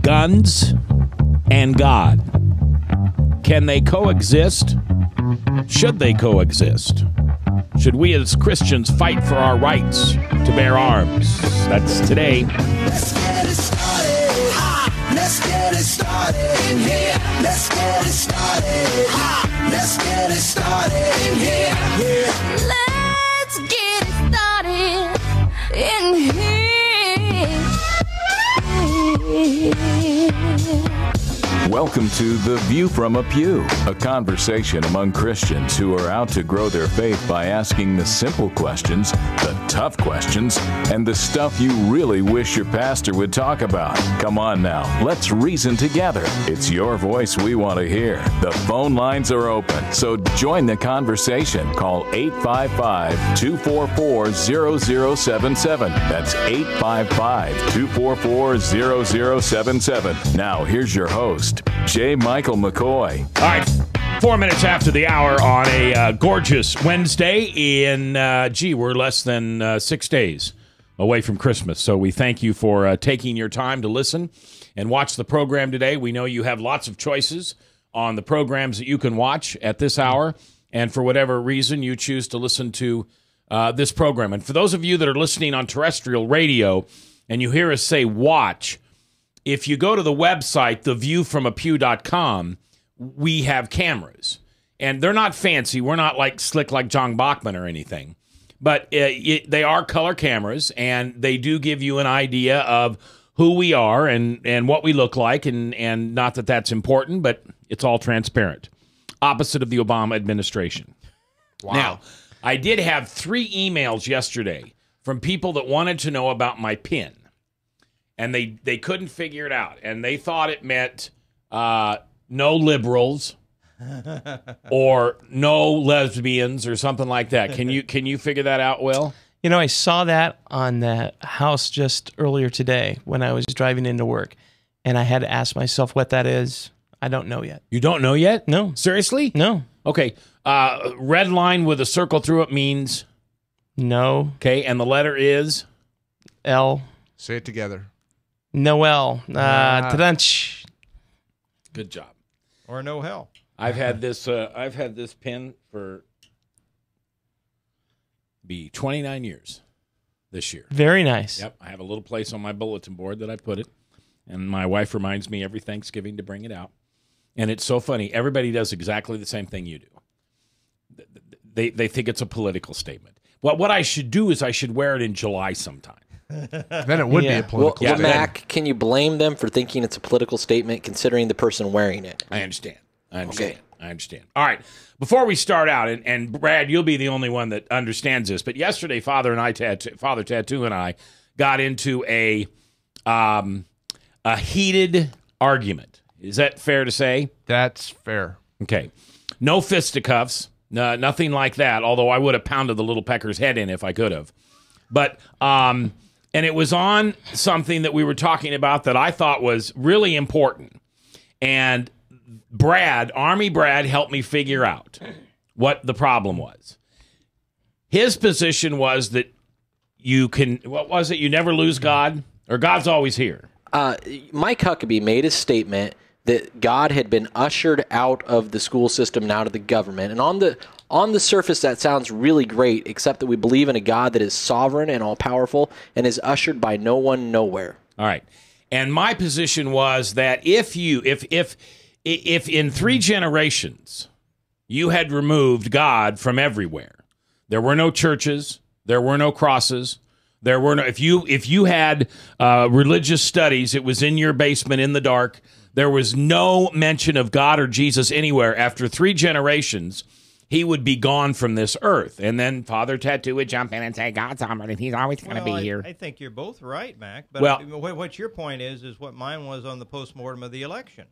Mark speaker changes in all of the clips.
Speaker 1: Guns and God. Can they coexist? Should they coexist? Should we as Christians fight for our rights to bear arms? That's today.
Speaker 2: Let's get it started. Ha! Let's get it started in here. Let's get it started. Ha! Let's get it started in here. Yeah.
Speaker 3: Let's get it started in here.
Speaker 4: Welcome to The View from a Pew, a conversation among Christians who are out to grow their faith by asking the simple questions, the tough questions, and the stuff you really wish your pastor would talk about. Come on now, let's reason together. It's your voice we want to hear. The phone lines are open, so join the conversation. Call 855-244-0077. That's 855-244-0077. Now, here's your host, J. Michael McCoy.
Speaker 1: All right, 4 minutes after the hour on a gorgeous Wednesday in, we're less than 6 days away from Christmas. So we thank you for taking your time to listen and watch the program today. We know you have lots of choices on the programs that you can watch at this hour. And for whatever reason, you choose to listen to this program. And for those of you that are listening on terrestrial radio and you hear us say watch, if you go to the website, theviewfromapew.com, we have cameras. And they're not fancy. We're not like slick like John Bachman or anything. But they are color cameras, and they do give you an idea of who we are and what we look like. And not that that's important, but it's all transparent. Opposite of the Obama administration. Wow. Now, I did have 3 emails yesterday from people that wanted to know about my PIN. And they couldn't figure it out. And they thought it meant no liberals or no lesbians or something like that. Can you figure that out, Will?
Speaker 5: You know, I saw that on the house just earlier today when I was driving into work. And I had to ask myself what that is. I don't know yet.
Speaker 1: You don't know yet?
Speaker 5: No.
Speaker 1: Seriously?
Speaker 5: No.
Speaker 1: Okay. Red line with a circle through it means?
Speaker 5: No.
Speaker 1: Okay. And the letter is?
Speaker 5: L.
Speaker 6: Say it together.
Speaker 5: Noel. Ta-dunch.
Speaker 1: Good job.
Speaker 6: Or no hell.
Speaker 1: I've had this pin for 29 years this year.
Speaker 5: Very nice.
Speaker 1: Yep. I have a little place on my bulletin board that I put it, and my wife reminds me every Thanksgiving to bring it out. And it's so funny. Everybody does exactly the same thing you do. They think it's a political statement. What I should do is I should wear it in July sometime.
Speaker 6: Then it would be a political
Speaker 7: well,
Speaker 6: statement.
Speaker 7: Mac, can you blame them for thinking it's a political statement considering the person wearing it?
Speaker 1: I understand.
Speaker 7: Okay.
Speaker 1: I understand. All right. Before we start out, and Brad, you'll be the only one that understands this, but yesterday Father Tattoo and I got into a heated argument. Is that fair to say?
Speaker 6: That's fair.
Speaker 1: Okay. No fisticuffs. No, nothing like that, although I would have pounded the little pecker's head in if I could have. But and it was on something that we were talking about that I thought was really important. And Army Brad helped me figure out what the problem was. His position was that you never lose God, or God's always here.
Speaker 7: Mike Huckabee made a statement that God had been ushered out of the school system and out of the government. And on the surface, that sounds really great, except that we believe in a God that is sovereign and all-powerful and is ushered by no one nowhere.
Speaker 1: All right. And my position was that if in 3 generations you had removed God from everywhere, there were no churches, there were no crosses, there were no, if you had religious studies, it was in your basement in the dark. There was no mention of God or Jesus anywhere. After 3 generations, he would be gone from this earth. And then Father Tattoo would jump in and say, God's sovereign, and he's always going to be here.
Speaker 8: I think you're both right, Mac. But what your point is what mine was on the postmortem of the election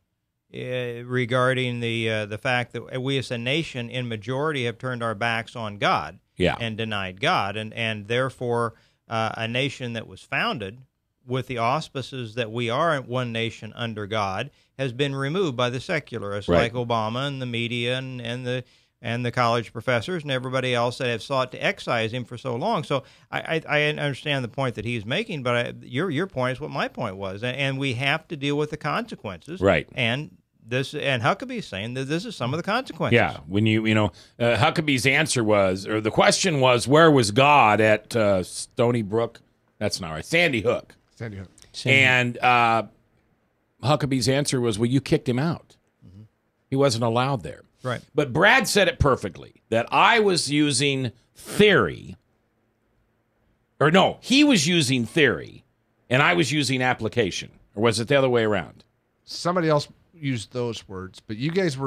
Speaker 8: regarding the fact that we as a nation in majority have turned our backs on God and denied God. And therefore, a nation that was founded with the auspices that we are one nation under God has been removed by the secularists like Obama and the media and the and the college professors and everybody else that have sought to excise him for so long. So I understand the point that he's making, but your point is what my point was, and we have to deal with the consequences.
Speaker 1: Right.
Speaker 8: And Huckabee's saying that this is some of the consequences.
Speaker 1: Yeah, when Huckabee's answer was, or the question was, where was God at Stony Brook? That's not right. Sandy Hook.
Speaker 6: Sandy Hook.
Speaker 1: And Huckabee's answer was, well, you kicked him out. Mm-hmm. He wasn't allowed there.
Speaker 8: Right.
Speaker 1: But Brad said it perfectly, that I was using theory. Or no, he was using theory, and I was using application. Or was it the other way around?
Speaker 6: Somebody else used those words, but you guys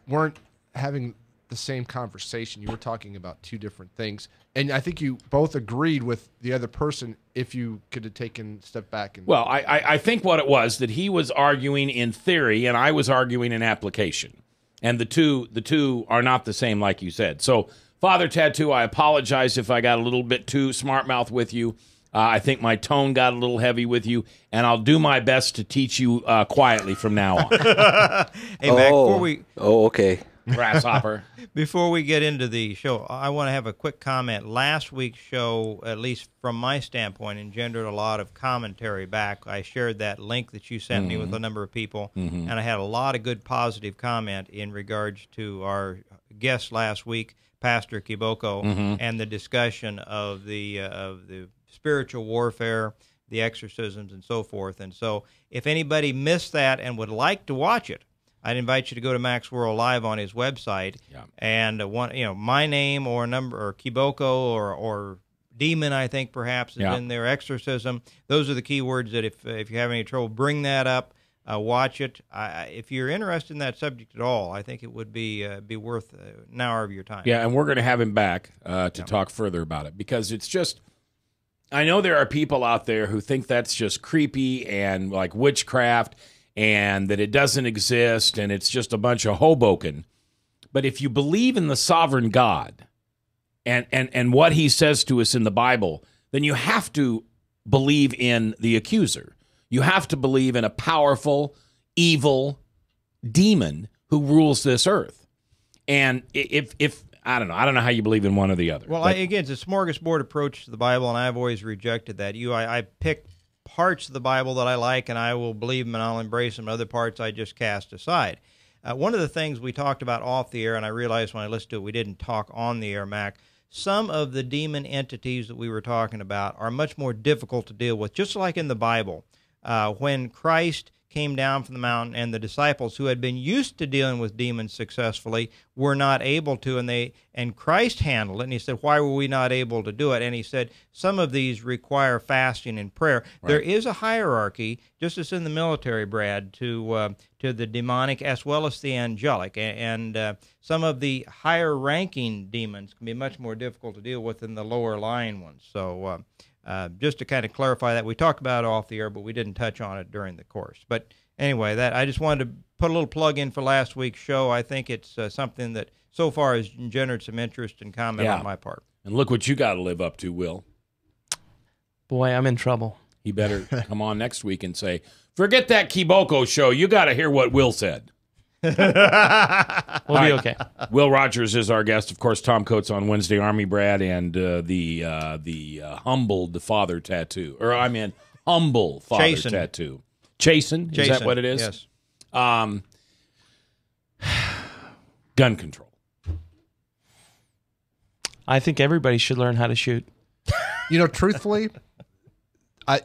Speaker 6: weren't having the same conversation. You were talking about two different things, and I think you both agreed with the other person if you could have taken a step back. And
Speaker 1: well, I think what it was that he was arguing in theory and I was arguing in application, and the two are not the same, like you said. So, Father Tattoo, I apologize if I got a little bit too smart mouth with you. I think my tone got a little heavy with you, and I'll do my best to teach you quietly from now on.
Speaker 8: Hey, Mac, before we...
Speaker 7: Oh, okay.
Speaker 1: Grasshopper.
Speaker 8: Before we get into the show, I want to have a quick comment. Last week's show, at least from my standpoint, engendered a lot of commentary back. I shared that link that you sent me with a number of people, and I had a lot of good positive comment in regards to our guest last week, Pastor Kiboko, and the discussion of the spiritual warfare, the exorcisms, and so forth. And so if anybody missed that and would like to watch it, I'd invite you to go to Max World Live on his website, and my name or number or Kiboko or demon, I think perhaps is in there, exorcism. Those are the key words that if you have any trouble, bring that up, watch it. If you're interested in that subject at all, I think it would be worth an hour of your time.
Speaker 1: Yeah, and we're going to have him back to talk further about it, because it's just, I know there are people out there who think that's just creepy and like witchcraft, and that it doesn't exist, and it's just a bunch of Hoboken. But if you believe in the sovereign God and what he says to us in the Bible, then you have to believe in the accuser. You have to believe in a powerful, evil demon who rules this earth. And if I don't know how you believe in one or the other.
Speaker 8: Well, again, it's a smorgasbord approach to the Bible, and I've always rejected that. I pick parts of the Bible that I like, and I will believe them and I'll embrace them. Other parts I just cast aside. One of the things we talked about off the air, and I realized when I listened to it we didn't talk on the air, Mac, some of the demon entities that we were talking about are much more difficult to deal with, just like in the Bible. When Christ came down from the mountain and the disciples who had been used to dealing with demons successfully were not able to, and Christ handled it, and he said, why were we not able to do it? And he said, some of these require fasting and prayer. Right. There is a hierarchy, just as in the military, Brad, to the demonic as well as the angelic, and some of the higher ranking demons can be much more difficult to deal with than the lower lying ones. So just to kind of clarify that, we talked about it off the air, but we didn't touch on it during the course. But anyway, that I just wanted to put a little plug in for last week's show. I think it's something that so far has engendered some interest and comment on my part.
Speaker 1: And look what you got to live up to, Will.
Speaker 5: Boy, I'm in trouble.
Speaker 1: He better come on next week and say, forget that Kiboko show. You got to hear what Will said.
Speaker 5: We'll be okay.
Speaker 1: Will Rogers is our guest. Of course, Tom Coates on Wednesday, Army Brad, and the humbled father tattoo. Or I mean, humble father
Speaker 8: Chasen.
Speaker 1: Tattoo. Chasen? Is that what it is?
Speaker 8: Yes.
Speaker 1: Gun control.
Speaker 5: I think everybody should learn how to shoot.
Speaker 6: Truthfully,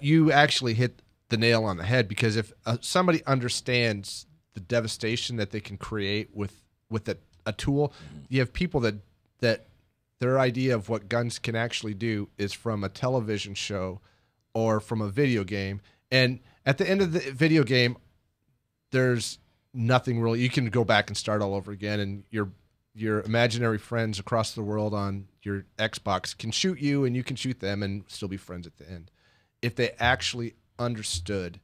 Speaker 6: you actually hit the nail on the head, because if somebody understands the devastation that they can create with a tool, you have people that their idea of what guns can actually do is from a television show or from a video game, and at the end of the video game, there's nothing really. You can go back and start all over again, and your imaginary friends across the world on your Xbox can shoot you, and you can shoot them and still be friends at the end. If they actually understood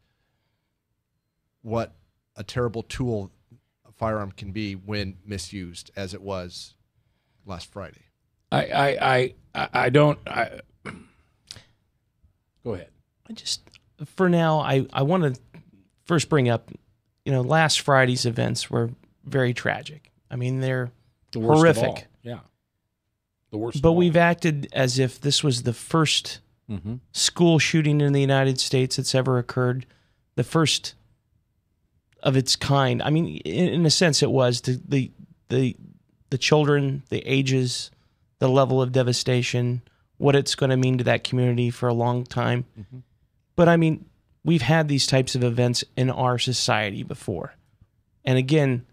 Speaker 6: what a terrible tool a firearm can be when misused, as it was last Friday.
Speaker 1: I don't. Go ahead.
Speaker 5: For now, I want to first bring up, last Friday's events were very tragic. I mean, they're
Speaker 1: The worst
Speaker 5: horrific.
Speaker 1: Of all. Yeah. The worst.
Speaker 5: But we've acted as if this was the first school shooting in the United States that's ever occurred, the first of its kind. I mean, in a sense, it was the children, the ages, the level of devastation, what it's going to mean to that community for a long time. But I mean, we've had these types of events in our society before, and again,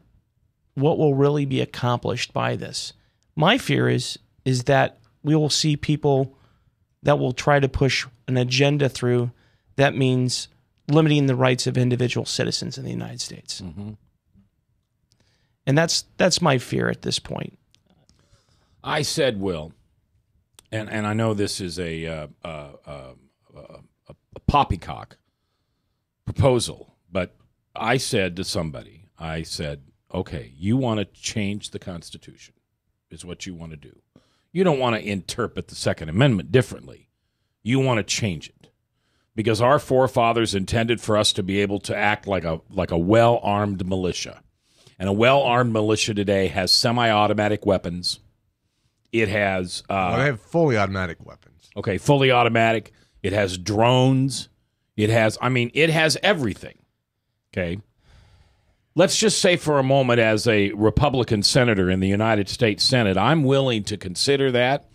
Speaker 5: what will really be accomplished by this? My fear is that we will see people that will try to push an agenda through that means limiting the rights of individual citizens in the United States. And that's my fear at this point.
Speaker 1: I said, Will, and I know this is a poppycock proposal, but I said to somebody, I said, okay, you want to change the Constitution, is what you want to do. You don't want to interpret the Second Amendment differently. You want to change it because our forefathers intended for us to be able to act like a well-armed militia. And a well-armed militia today has semi-automatic weapons. It has...
Speaker 6: they have fully automatic weapons.
Speaker 1: Okay, fully automatic. It has drones. It has everything. Okay? Let's just say for a moment, as a Republican senator in the United States Senate, I'm willing to consider that.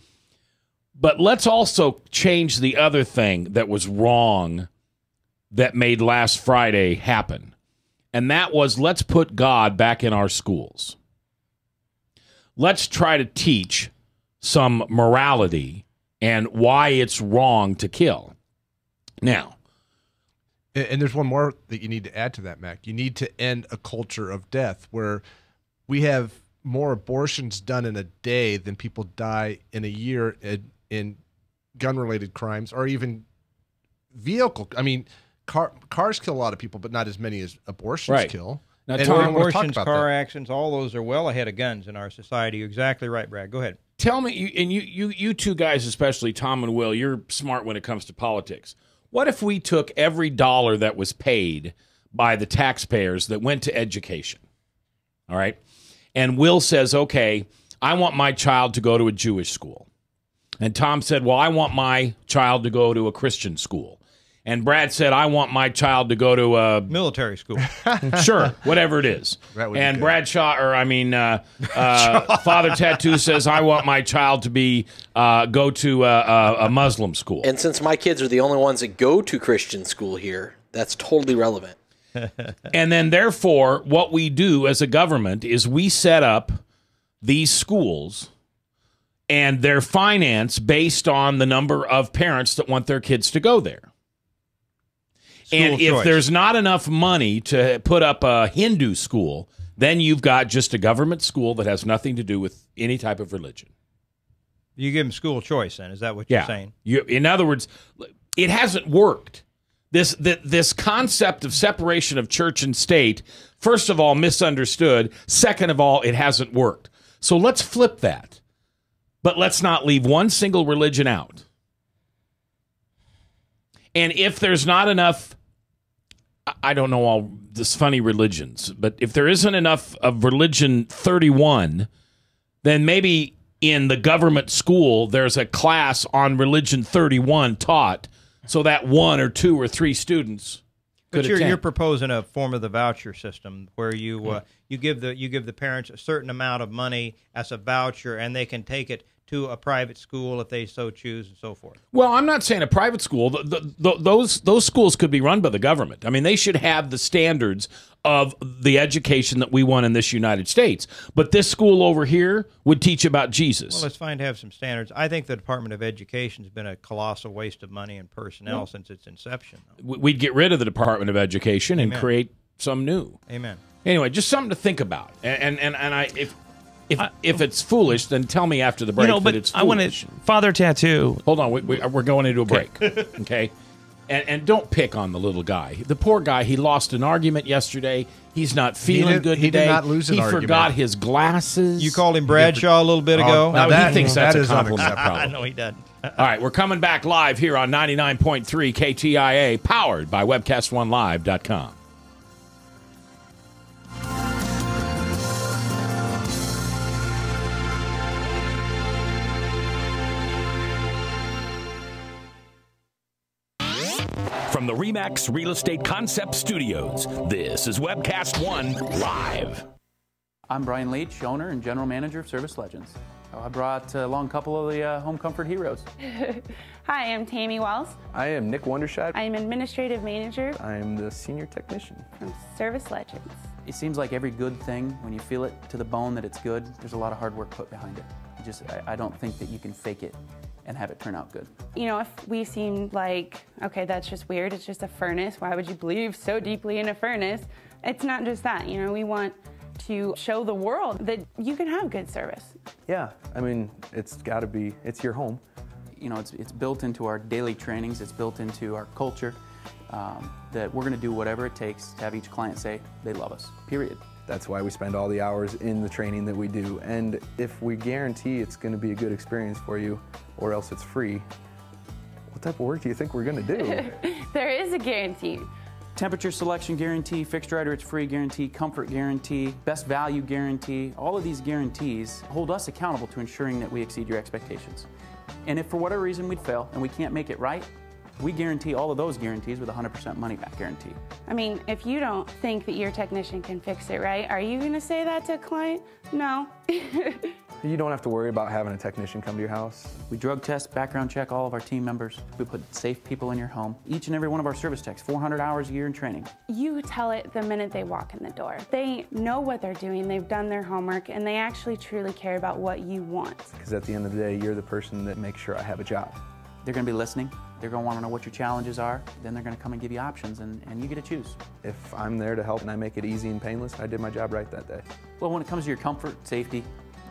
Speaker 1: But let's also change the other thing that was wrong that made last Friday happen. And that was, let's put God back in our schools. Let's try to teach some morality and why it's wrong to kill. Now,
Speaker 6: and there's one more that you need to add to that, Mac. You need to end a culture of death where we have more abortions done in a day than people die in a year in gun-related crimes or even vehicle. I mean, cars kill a lot of people, but not as many as abortions kill.
Speaker 8: Now, abortions, car accidents, all those are well ahead of guns in our society. You're exactly right, Brad. Go ahead.
Speaker 1: Tell me, and you two guys, especially Tom and Will, you're smart when it comes to politics. What if we took every dollar that was paid by the taxpayers that went to education, all right? And Will says, okay, I want my child to go to a Jewish school. And Tom said, well, I want my child to go to a Christian school. And Brad said, I want my child to go to a...
Speaker 8: military school.
Speaker 1: Sure, whatever it is. And Bradshaw, Father Tattoo says, I want my child to go to a Muslim school.
Speaker 7: And since my kids are the only ones that go to Christian school here, that's totally relevant.
Speaker 1: And then, therefore, what we do as a government is we set up these schools and they're financed based on the number of parents that want their kids to go there. And if there's not enough money to put up a Hindu school, then you've got just a government school that has nothing to do with any type of religion.
Speaker 8: You give them school choice, then? Is that what you're saying?
Speaker 1: In other words, it hasn't worked. This concept of separation of church and state, first of all, misunderstood. Second of all, it hasn't worked. So let's flip that. But let's not leave one single religion out. And if there's not enough... I don't know all this funny religions, but if there isn't enough of religion 31, then maybe in the government school there's a class on religion 31 taught so that 1 or 2 or 3 students could attend.
Speaker 8: You're proposing a form of the voucher system where you give the parents a certain amount of money as a voucher and they can take it to a private school if they so choose and so forth.
Speaker 1: Well, I'm not saying a private school. Those schools could be run by the government. I mean, they should have the standards of the education that we want in this United States. But this school over here would teach about Jesus.
Speaker 8: Well, it's fine to have some standards. I think the Department of Education has been a colossal waste of money and personnel since its inception.
Speaker 1: We'd get rid of the Department of Education and create some new.
Speaker 8: Amen.
Speaker 1: Anyway, just something to think about. If it's foolish, then tell me after the break that it's foolish.
Speaker 5: I want to, Father Tattoo.
Speaker 1: Hold on, we're going into a break, okay? And don't pick on the little guy. The poor guy, he lost an argument yesterday. He's not feeling good today.
Speaker 6: He did not lose an argument.
Speaker 1: He forgot his glasses.
Speaker 8: You called him Bradshaw a little bit ago?
Speaker 1: He thinks that's a compliment.
Speaker 8: I know he doesn't.
Speaker 1: All right, we're coming back live here on 99.3 KTIA, powered by WebcastOneLive.com.
Speaker 3: From the RE/MAX Real Estate Concept Studios, this is Webcast One Live.
Speaker 9: I'm Brian Leach, owner and general manager of Service Legends. I brought along a couple of the home comfort heroes.
Speaker 10: Hi, I'm Tammy Wells.
Speaker 11: I am Nick Wondershot.
Speaker 10: I'm administrative manager.
Speaker 11: I am the senior technician
Speaker 10: from Service Legends.
Speaker 9: It seems like every good thing, when you feel it to the bone that it's good, there's a lot of hard work put behind it. I don't think that you can fake it and have it turn out good.
Speaker 10: You know, if we seem like, okay, that's just weird, it's just a furnace, why would you believe so deeply in a furnace? It's not just that, you know, we want to show the world that you can have good service.
Speaker 11: Yeah, I mean, it's got to be, it's your home.
Speaker 9: You know, it's built into our daily trainings, it's built into our culture, that we're going to do whatever it takes to have each client say they love us, period.
Speaker 11: That's why we spend all the hours in the training that we do. And if we guarantee it's going to be a good experience for you, or else it's free, what type of work do you think we're going to do?
Speaker 10: There is a guarantee.
Speaker 9: Temperature selection guarantee, fixed right or it's free guarantee, comfort guarantee, best value guarantee. All of these guarantees hold us accountable to ensuring that we exceed your expectations. And if for whatever reason we'd fail and we can't make it right, we guarantee all of those guarantees with a 100% money back guarantee.
Speaker 10: I mean, if you don't think that your technician can fix it right, are you going to say that to a client? No.
Speaker 11: You don't have to worry about having a technician come to your house.
Speaker 9: We drug test, background check all of our team members. We put safe people in your home. Each and every one of our service techs, 400 hours a year in training.
Speaker 10: You tell it the minute they walk in the door. They know what they're doing, they've done their homework, and they actually truly care about what you want.
Speaker 11: Because at the end of the day, you're the person that makes sure I have a job.
Speaker 9: They're going to be listening. They're going to want to know what your challenges are. Then they're going to come and give you options, and you get to choose.
Speaker 11: If I'm there to help and I make it easy and painless, I did my job right that day.
Speaker 9: Well, when it comes to your comfort, safety,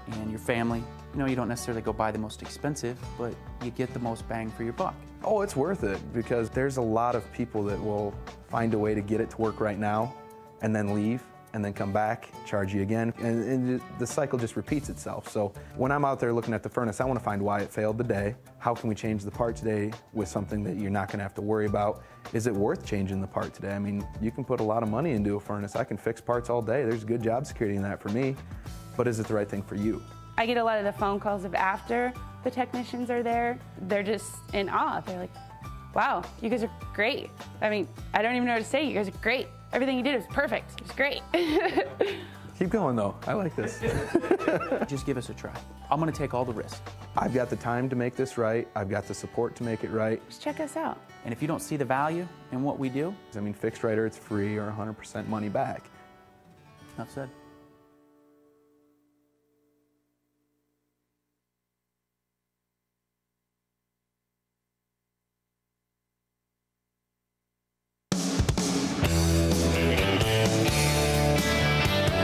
Speaker 9: and your family, you know, you don't necessarily go buy the most expensive, but you get the most bang for your buck.
Speaker 11: Oh, it's worth it, because there's a lot of people that will find a way to get it to work right now and then leave and then come back, charge you again, and the cycle just repeats itself. So when I'm out there looking at the furnace, I want to find why it failed today. How can we change the part today with something that you're not going to have to worry about? Is it worth changing the part today? I mean, you can put a lot of money into a furnace. I can fix parts all day. There's good job security in that for me, but is it the right thing for you?
Speaker 10: I get a lot of the phone calls of after the technicians are there. They're just in awe. They're like, wow, you guys are great. I mean, I don't even know what to say. You guys are great. Everything you did was perfect. It was great.
Speaker 11: Keep going, though. I like this.
Speaker 9: Just give us a try. I'm going to take all the risk.
Speaker 11: I've got the time to make this right. I've got the support to make it right.
Speaker 10: Just check us out.
Speaker 9: And if you don't see the value in what we do,
Speaker 11: I mean, fixed right or it's free or 100% money back.
Speaker 9: Enough said.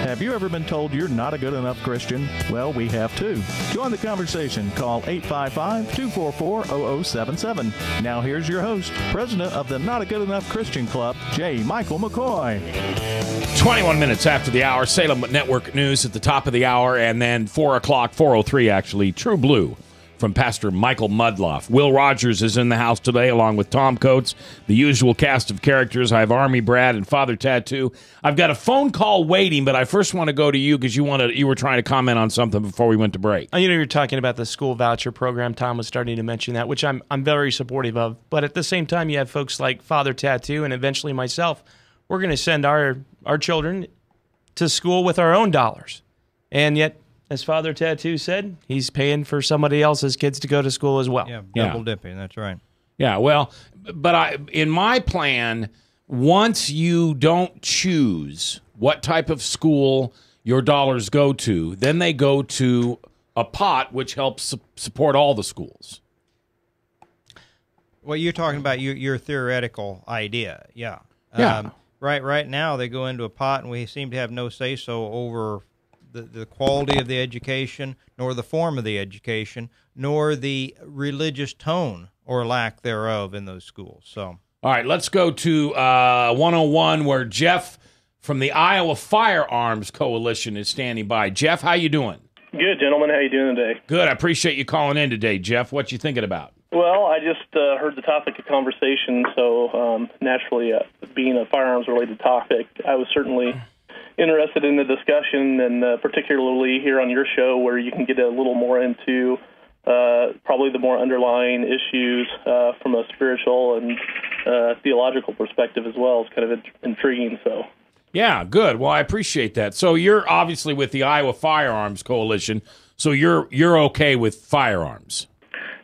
Speaker 12: Have you ever been told you're not a good enough Christian? Well, we have too. Join the conversation. Call 855-244-0077. Now here's your host, president of the Not a Good Enough Christian Club, J. Michael McCoy.
Speaker 1: 21 minutes after the hour, Salem Network News at the top of the hour, and then 4 o'clock, 4:03 actually, True Blue from Pastor Michael Mudloff. Will Rogers is in the house today, along with Tom Coates, the usual cast of characters. I have Army Brad and Father Tattoo. I've got a phone call waiting, but I first want to go to you because you were trying to comment on something before we went to break.
Speaker 5: You know, you're talking about the school voucher program. Tom was starting to mention that, which I'm very supportive of. But at the same time, you have folks like Father Tattoo and eventually myself. We're going to send our children to school with our own dollars, and yet, as Father Tattoo said, he's paying for somebody else's kids to go to school as well.
Speaker 8: Yeah, double dipping, that's right.
Speaker 1: Yeah, well, but in my plan, once you don't choose what type of school your dollars go to, then they go to a pot which helps support all the schools.
Speaker 8: Well, you're talking about your theoretical idea, yeah.
Speaker 1: Yeah.
Speaker 8: Right now, they go into a pot, and we seem to have no say-so over the quality of the education, nor the form of the education, nor the religious tone or lack thereof in those schools. So,
Speaker 1: all right, let's go to 101, where Jeff from the Iowa Firearms Coalition is standing by. Jeff, how you doing?
Speaker 13: Good, gentlemen. How you doing today?
Speaker 1: Good. I appreciate you calling in today, Jeff. What you thinking about?
Speaker 13: Well, I just heard the topic of conversation, so naturally, being a firearms-related topic, I was certainly interested in the discussion, and particularly here on your show, where you can get a little more into probably the more underlying issues from a spiritual and theological perspective as well is kind of intriguing. So.
Speaker 1: Yeah, good. Well, I appreciate that. So you're obviously with the Iowa Firearms Coalition, so you're okay with firearms.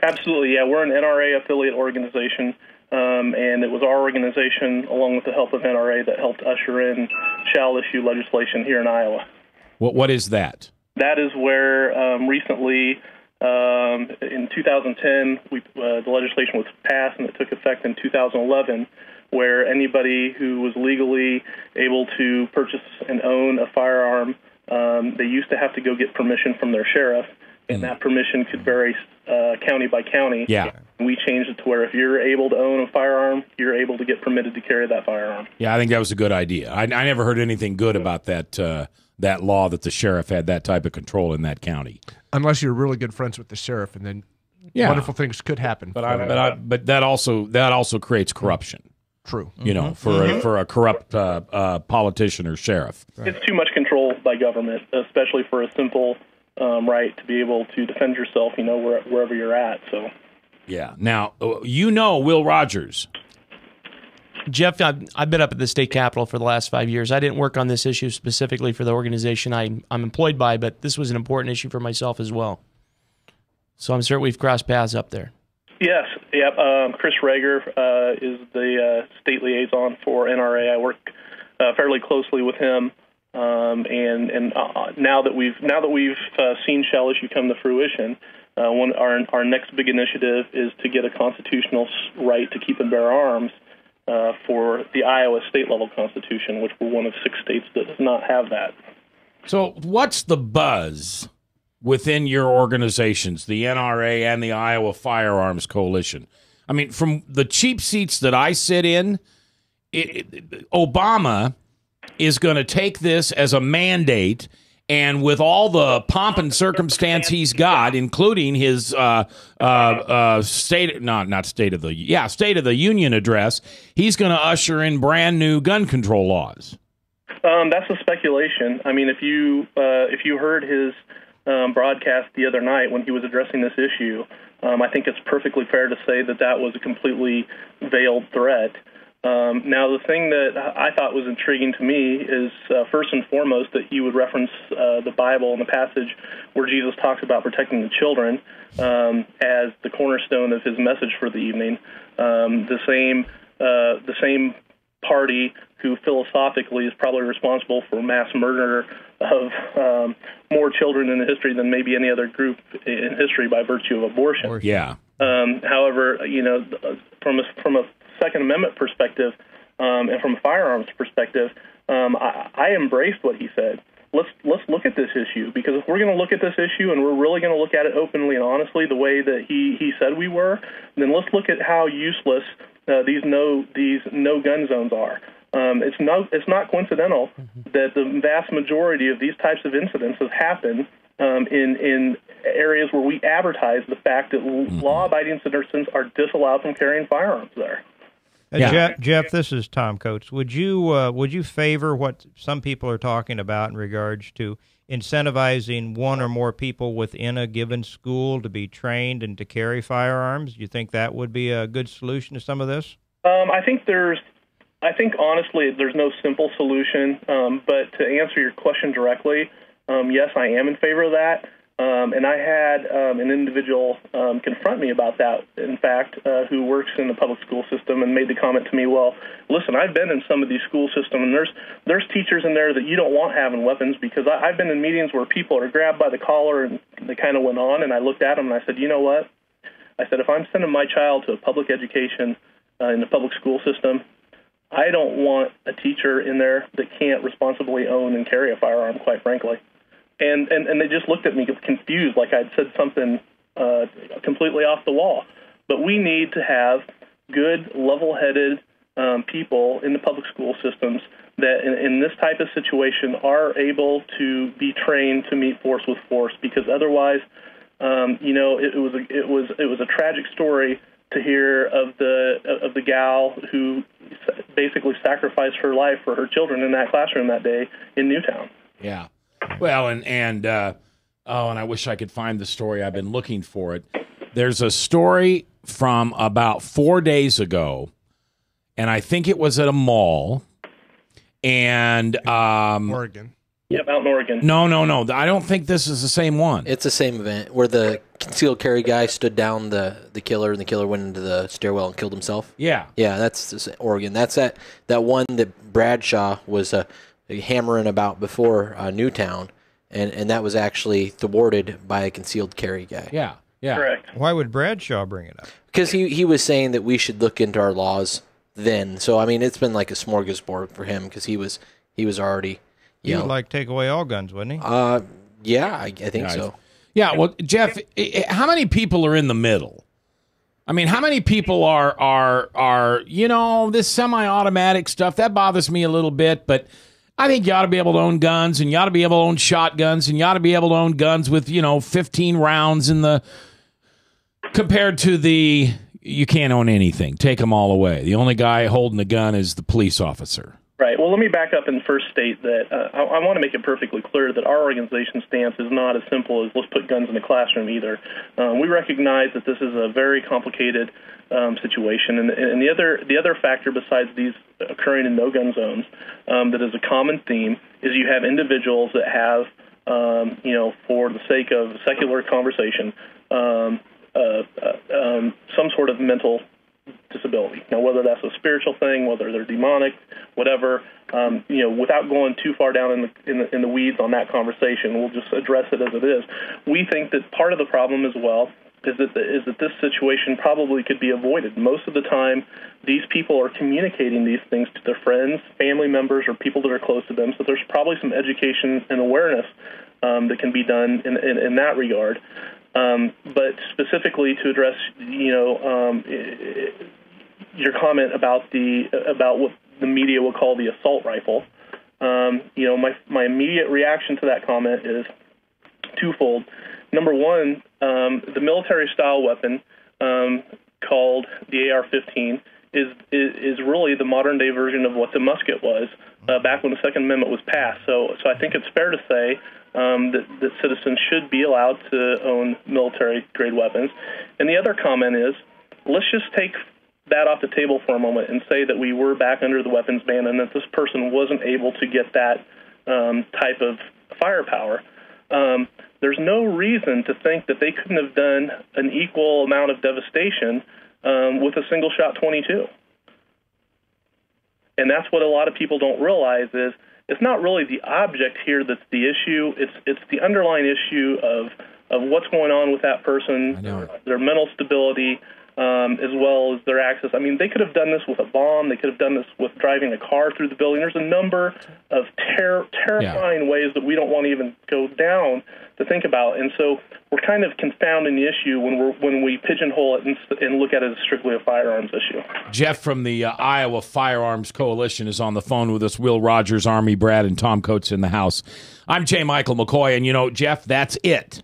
Speaker 13: Absolutely, yeah. We're an NRA affiliate organization, and it was our organization, along with the help of NRA, that helped usher in shall-issue legislation here in Iowa.
Speaker 1: What is that?
Speaker 13: That is where recently, in 2010, the legislation was passed, and it took effect in 2011, where anybody who was legally able to purchase and own a firearm, they used to have to go get permission from their sheriff, and that permission could vary county by county.
Speaker 1: Yeah.
Speaker 13: We changed it to where if you're able to own a firearm, you're able to get permitted to carry that firearm.
Speaker 1: Yeah, I think that was a good idea. I never heard anything good about that law that the sheriff had that type of control in that county.
Speaker 6: Unless you're really good friends with the sheriff, and then wonderful things could happen.
Speaker 1: But that also creates corruption.
Speaker 6: True.
Speaker 1: You know, for a corrupt politician or sheriff.
Speaker 13: It's too much control by government, especially for a simple right to be able to defend yourself, wherever you're at. So. Yeah.
Speaker 1: Now, Will Rogers.
Speaker 5: Jeff, I've been up at the state capitol for the last 5 years. I didn't work on this issue specifically for the organization I'm employed by, but this was an important issue for myself as well. So I'm certain we've crossed paths up there.
Speaker 13: Yes, Chris Rager is the state liaison for NRA. I work fairly closely with him, and now that we've seen shall issue come to fruition, our next big initiative is to get a constitutional right to keep and bear arms for the Iowa state level constitution, which we're one of 6 states that does not have that.
Speaker 1: So, what's the buzz within your organizations, the NRA and the Iowa Firearms Coalition? I mean, from the cheap seats that I sit in, Obama is going to take this as a mandate, and with all the pomp and circumstance he's got, including his State of the Union address, he's going to usher in brand new gun control laws.
Speaker 13: That's a speculation. I mean, if you heard his broadcast the other night when he was addressing this issue, I think it's perfectly fair to say that was a completely veiled threat. Now, the thing that I thought was intriguing to me is, first and foremost, that he would reference the Bible and the passage where Jesus talks about protecting the children as the cornerstone of his message for the evening. The same party who philosophically is probably responsible for mass murder of more children in history than maybe any other group in history by virtue of abortion.
Speaker 1: Yeah.
Speaker 13: However, from a Second Amendment perspective and from a firearms perspective, I embraced what he said. Let's look at this issue, because if we're going to look at this issue and we're really going to look at it openly and honestly the way that he said we were, then let's look at how useless these no gun zones are. It's not coincidental that the vast majority of these types of incidents have happened in areas where we advertise the fact that law-abiding citizens are disallowed from carrying firearms there.
Speaker 8: Jeff, this is Tom Coates. Would you favor what some people are talking about in regards to incentivizing one or more people within a given school to be trained and to carry firearms? Do you think that would be a good solution to some of this?
Speaker 13: I think honestly there's no simple solution, but to answer your question directly, yes, I am in favor of that. And I had an individual confront me about that, in fact, who works in the public school system, and made the comment to me, well, listen, I've been in some of these school systems, and there's teachers in there that you don't want having weapons, because I've been in meetings where people are grabbed by the collar, and they kind of went on, and I looked at them, and I said, you know what? I said, if I'm sending my child to a public education in the public school system, I don't want a teacher in there that can't responsibly own and carry a firearm, quite frankly. And they just looked at me confused, like I'd said something completely off the wall. But we need to have good, level-headed people in the public school systems that, in this type of situation, are able to be trained to meet force with force. Because otherwise, it was a tragic story to hear of the gal who basically sacrificed her life for her children in that classroom that day in Newtown.
Speaker 1: Yeah. Well, and I wish I could find the story. I've been looking for it. There's a story from about 4 days ago and I think it was at a mall. And
Speaker 6: Oregon.
Speaker 13: Yep, out in Oregon.
Speaker 1: No. I don't think this is the same one.
Speaker 7: It's the same event where the concealed carry guy stood down the killer, and the killer went into the stairwell and killed himself.
Speaker 1: Yeah.
Speaker 7: Yeah, that's Oregon. That's that one that Bradshaw was hammering about before Newtown, and that was actually thwarted by a concealed carry guy.
Speaker 1: Yeah.
Speaker 13: Correct.
Speaker 8: Why would Bradshaw bring it up?
Speaker 7: Because he was saying that we should look into our laws then. So, I mean, it's been like a smorgasbord for him because he was already...
Speaker 8: He would like take away all guns, wouldn't he?
Speaker 7: Yeah, I think so.
Speaker 1: Yeah, well, Jeff, how many people are in the middle? I mean, how many people are this semi-automatic stuff, that bothers me a little bit, but I think you ought to be able to own guns, and you ought to be able to own shotguns, and you ought to be able to own guns with, 15 rounds in the... Compared to you can't own anything. Take them all away. The only guy holding the gun is the police officer.
Speaker 13: Right. Well, let me back up and first state that I want to make it perfectly clear that our organization's stance is not as simple as let's put guns in the classroom either. We recognize that this is a very complicated situation, and the other factor besides these occurring in no-gun zones that is a common theme is you have individuals that have, for the sake of secular conversation, some sort of mental disability. Now, whether that's a spiritual thing, whether they're demonic, whatever, without going too far down in the weeds on that conversation, we'll just address it as it is. We think that part of the problem as well is that this situation probably could be avoided. Most of the time, these people are communicating these things to their friends, family members, or people that are close to them. So there's probably some education and awareness that can be done in that regard. But specifically to address, your comment about what the media will call the assault rifle, my immediate reaction to that comment is twofold. Number one, the military-style weapon called the AR-15 is really the modern-day version of what the musket was back when the Second Amendment was passed. So I think it's fair to say that citizens should be allowed to own military-grade weapons. And the other comment is, let's just take that off the table for a moment and say that we were back under the weapons ban and that this person wasn't able to get that type of firepower. There's no reason to think that they couldn't have done an equal amount of devastation with a single-shot .22. And that's what a lot of people don't realize is it's not really the object here that's the issue. It's the underlying issue of what's going on with that person, their mental stability, as well as their access. I mean, they could have done this with a bomb. They could have done this with driving a car through the building. There's a number of terrifying ways that we don't want to even go down to think about. And so we're kind of confounding the issue when we pigeonhole it and look at it as strictly a firearms issue.
Speaker 1: Jeff from the Iowa Firearms Coalition is on the phone with us. Will Rogers, Army Brad, and Tom Coates in the house. I'm J. Michael McCoy, and, Jeff, that's it.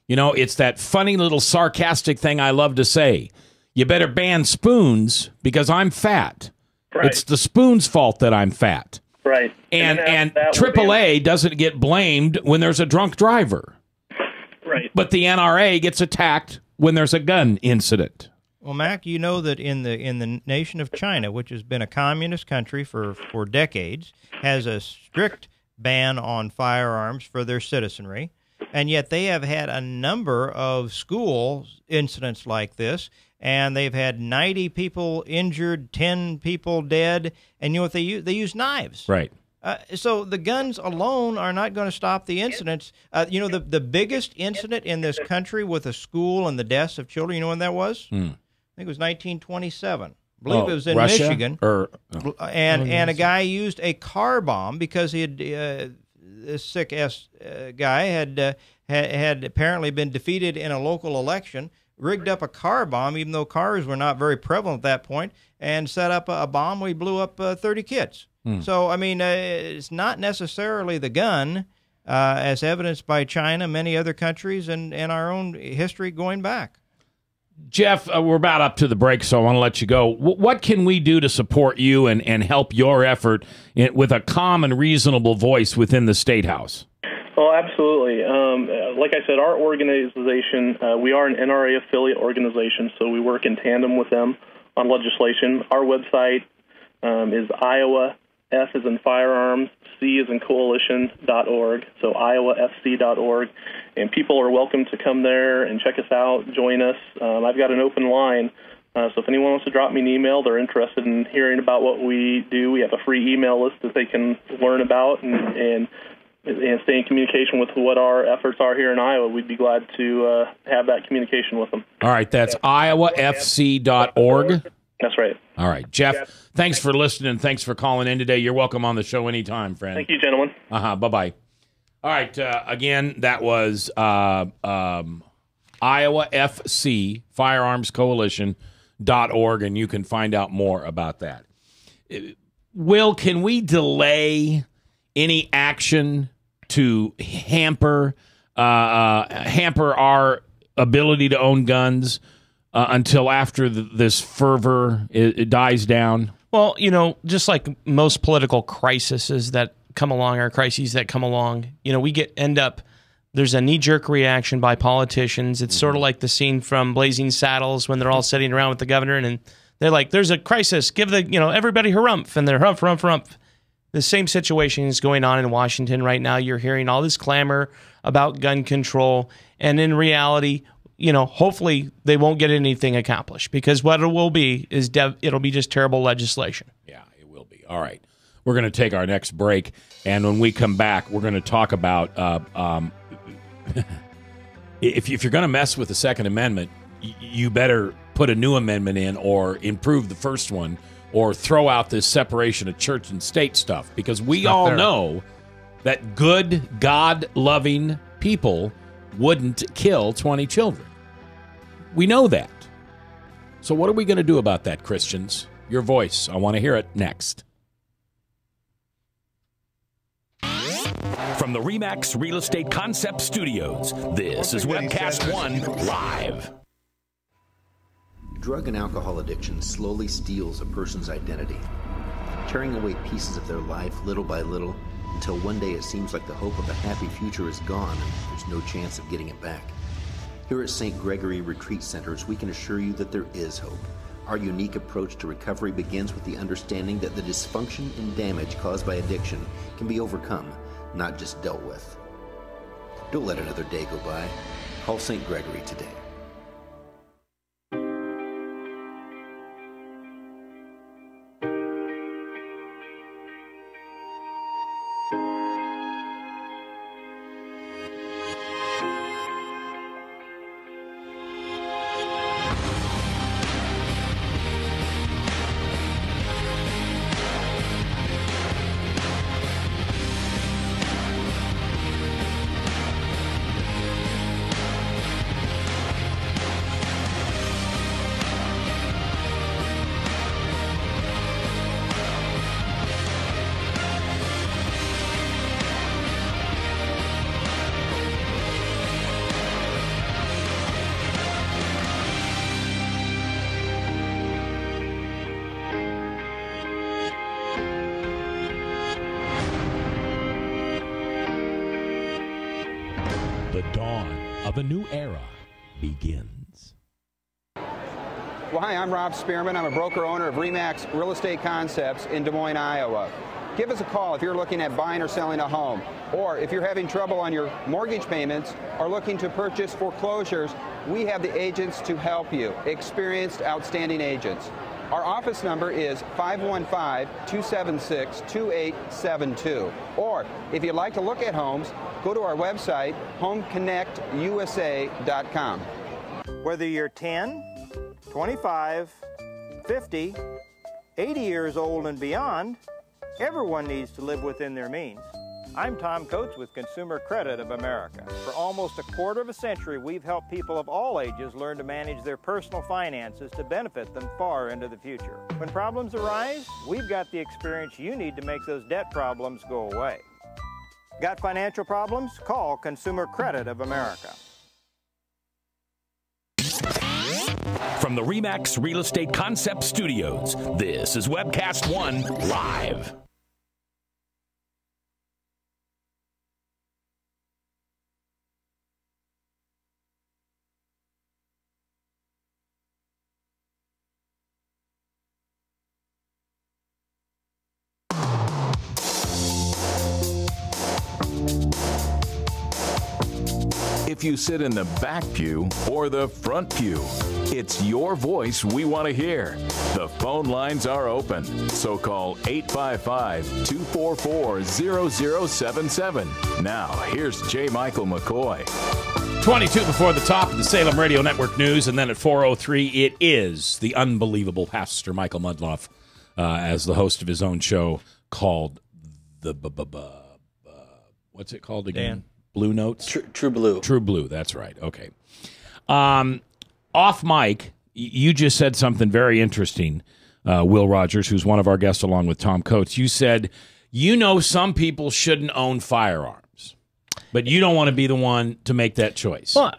Speaker 1: It's that funny little sarcastic thing I love to say. You better ban spoons because I'm fat. Right. It's the spoon's fault that I'm fat.
Speaker 13: Right.
Speaker 1: And AAA doesn't get blamed when there's a drunk driver.
Speaker 13: Right.
Speaker 1: But the NRA gets attacked when there's a gun incident.
Speaker 8: Well, Mac, you know that in the nation of China, which has been a communist country for decades, has a strict ban on firearms for their citizenry. And yet they have had a number of school incidents like this, and they've had 90 people injured, 10 people dead, and you know what they use? They use knives.
Speaker 1: Right.
Speaker 8: So the guns alone are not going to stop the incidents. The biggest incident in this country with a school and the deaths of children, you know when that was? I think it was 1927. I believe it was in
Speaker 1: Russia?
Speaker 8: Michigan. And a guy used a car bomb because he had... this sick-ass guy had apparently been defeated in a local election, rigged up a car bomb, even though cars were not very prevalent at that point, and set up a bomb where he blew up 30 kids. So, I mean, it's not necessarily the gun, as evidenced by China, many other countries, and our own history going back.
Speaker 1: Jeff, we're about up to the break, so I want to let you go. What can we do to support you and help your effort with a calm and reasonable voice within the State House?
Speaker 13: Well, absolutely. Like I said, our organization, we are an NRA affiliate organization, so we work in tandem with them on legislation. Our website is Iowa, F as in firearms, C as in coalition.org, so iowafc.org. And people are welcome to come there and check us out, join us. I've got an open line, so if anyone wants to drop me an email, they're interested in hearing about what we do, we have a free email list that they can learn about and stay in communication with what our efforts are here in Iowa. We'd be glad to have that communication with them.
Speaker 1: All right, that's iowafc.org.
Speaker 13: That's right.
Speaker 1: All right, Jeff, thanks for listening. Thanks for calling in today. You're welcome on the show anytime, friend.
Speaker 13: Thank you, gentlemen.
Speaker 1: Bye-bye. All right, again, that was Iowa FC, firearmscoalition.org, and you can find out more about that. Will, can we delay any action to hamper our ability to own guns until after this fervor it dies down?
Speaker 5: Well, just like most political crises that come along, or crises that come along, there's a knee-jerk reaction by politicians. It's sort of like the scene from Blazing Saddles when they're all sitting around with the governor and they're like, there's a crisis, give everybody harumph, and they're humph, humph, humph. The same situation is going on in Washington right now. You're hearing all this clamor about gun control, and in reality, hopefully they won't get anything accomplished, because what it will be is it'll be just terrible legislation.
Speaker 1: Yeah, it will be. All right. We're going to take our next break, and when we come back, we're going to talk about if you're going to mess with the Second Amendment, you better put a new amendment in or improve the first one or throw out this separation of church and state stuff, because we all know that good, God-loving people wouldn't kill 20 children. We know that. So what are we going to do about that, Christians? Your voice. I want to hear it next.
Speaker 3: From the RE/MAX Real Estate Concept Studios, this is Webcast One Live.
Speaker 14: Drug and alcohol addiction slowly steals a person's identity, tearing away pieces of their life little by little, until one day it seems like the hope of a happy future is gone and there's no chance of getting it back. Here at St. Gregory Retreat Centers, we can assure you that there is hope. Our unique approach to recovery begins with the understanding that the dysfunction and damage caused by addiction can be overcome, not just dealt with. Don't let another day go by. Call St. Gregory today.
Speaker 3: The dawn of a new era begins.
Speaker 15: Well, hi, I'm Rob Spearman. I'm a broker-owner of RE/MAX Real Estate Concepts in Des Moines, Iowa. Give us a call if you're looking at buying or selling a home, or if you're having trouble on your mortgage payments or looking to purchase foreclosures. We have the agents to help you, experienced, outstanding agents. Our office number is 515-276-2872. Or if you'd like to look at homes, go to our website, homeconnectusa.com.
Speaker 8: Whether you're 10, 25, 50, 80 years old and beyond, everyone needs to live within their means. I'm Tom Coates with Consumer Credit of America. For almost a quarter of a century, we've helped people of all ages learn to manage their personal finances to benefit them far into the future. When problems arise, we've got the experience you need to make those debt problems go away. Got financial problems? Call Consumer Credit of America.
Speaker 3: From the RE/MAX Real Estate Concept Studios, this is Webcast One Live.
Speaker 4: if you sit in the back pew or the front pew. It's your voice we want to hear. The phone lines are open, so call 855-244-0077. Now, here's J. Michael McCoy.
Speaker 1: 22 before the top of the Salem Radio Network News, and then at 4:03, it is the unbelievable Pastor Michael Mudloff as the host of his own show called the what's it called again?
Speaker 8: Dan.
Speaker 1: Blue Notes?
Speaker 7: True Blue.
Speaker 1: True Blue, that's right. Okay. Off mic, you just said something very interesting, Will Rogers, who's one of our guests along with Tom Coates. You said, some people shouldn't own firearms, but you don't want to be the one to make that choice.
Speaker 5: Well,